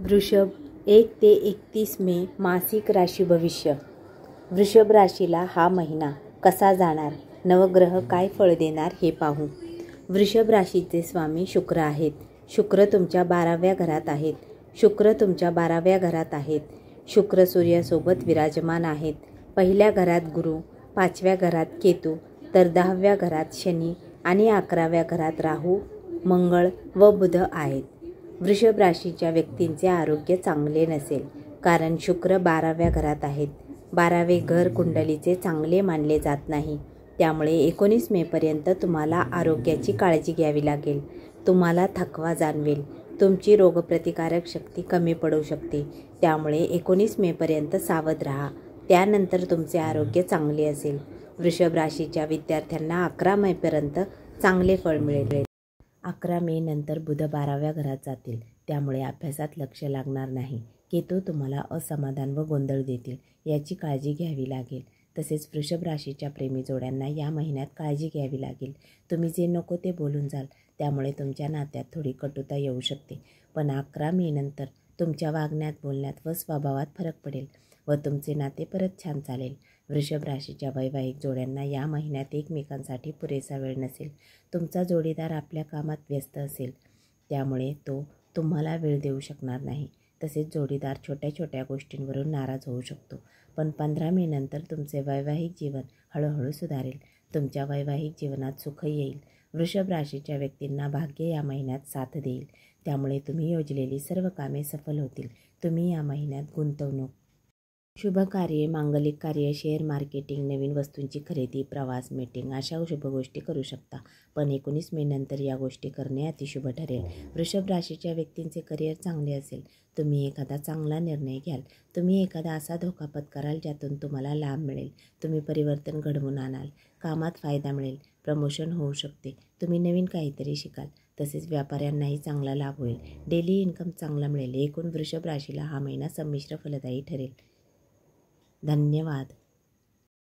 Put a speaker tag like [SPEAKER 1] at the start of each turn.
[SPEAKER 1] वृषभ 1 ते 31 मे मासिक राशी भविष्य. वृषभ राशीला हा महिना कसा जाणार, नवग्रह काय फळ देणार हे पाहू. वृषभ राशीचे स्वामी शुक्र आहेत. शुक्र तुमच्या 12व्या घरात आहेत. शुक्र सूर्यासोबत विराजमान आहेत. पहिल्या घरात गुरु, 5व्या घरात केतू, तर 10व्या घरात शनी आणि 11व्या घरात राहू, मंगळ व बुध आहेत. वृषभ राशीच्या व्यक्तींचे आरोग्य चांगले नसेल, कारण शुक्र 12व्या घरात आहेत. 12वे घर कुंडलीचे चांगले मानले जात नाही. त्यामुळे 19 मेपर्यंत तुम्हाला आरोग्याची काळजी घ्यावी लागेल. तुम्हाला थकवा जाणवेल. तुमची रोगप्रतिकारक शक्ती कमी पडू शकते. त्यामुळे 19 मेपर्यंत सावध राहा. त्यानंतर तुमचे आरोग्य चांगले असेल. वृषभ राशीच्या विद्यार्थ्यांना 11 मेपर्यंत चांगले फळ मिळेल. 11 मे नंतर बुध 12व्या घरात जातील. त्यामुळे अभ्यासात लक्ष लागणार नाही. केतू तुम्हाला असमाधान व गोंधळ देतील. याची काळजी घ्यावी लागेल. तसेच वृषभ राशीच्या प्रेमी जोड्यांना या महिन्यात काळजी घ्यावी लागेल. तुम्ही जे नको ते बोलून जाल. त्यामुळे तुमच्या नात्यात थोडी कटुता येऊ शकते. पण 11 मे नंतर तुमच्या वागण्यात, बोलण्यात व स्वभावात फरक पडेल व तुमचे नाते परत छान चालेल. वृषभ राशीच्या वैवाहिक जोड्यांना या महिन्यात एकमेकांसाठी पुरेसा वेळ नसेल. तुमचा जोडीदार आपल्या कामात व्यस्त असेल, त्यामुळे तो तुम्हाला वेळ देऊ शकणार नाही. तसेच जोडीदार छोट्या छोट्या गोष्टींवरून नाराज होऊ शकतो. पण 15 मे नंतर तुमचे वैवाहिक जीवन हळूहळू सुधारेल. तुमच्या वैवाहिक जीवनात सुख येईल. वृषभ राशीच्या व्यक्तींना भाग्य या महिन्यात साथ देईल. त्यामुळे तुम्ही योजलेली सर्व कामे सफल होतील. तुम्ही या महिन्यात गुंतवणूक, शुभ कार्ये, मांगलिक कार्य, शेअर मार्केटिंग, नवीन वस्तूंची खरेदी, प्रवास, मीटिंग अशा शुभ गोष्टी करू शकता. पण 19 मे नंतर या गोष्टी करणे अतिशुभ ठरेल. वृषभ राशीच्या व्यक्तींचे करिअर चांगले असेल. तुम्ही एखादा चांगला निर्णय घ्याल. तुम्ही एखादा असा धोका पत्कराल ज्यातून तुम्हाला लाभ मिळेल. तुम्ही परिवर्तन घडवून आणाल. कामात फायदा मिळेल. प्रमोशन होऊ शकते. तुम्ही नवीन काहीतरी शिकाल. तसेच व्यापाऱ्यांनाही चांगला लाभ होईल. डेली इन्कम चांगला मिळेल. एकूण वृषभ राशीला हा महिना संमिश्र फलदायी ठरेल. धन्यवाद.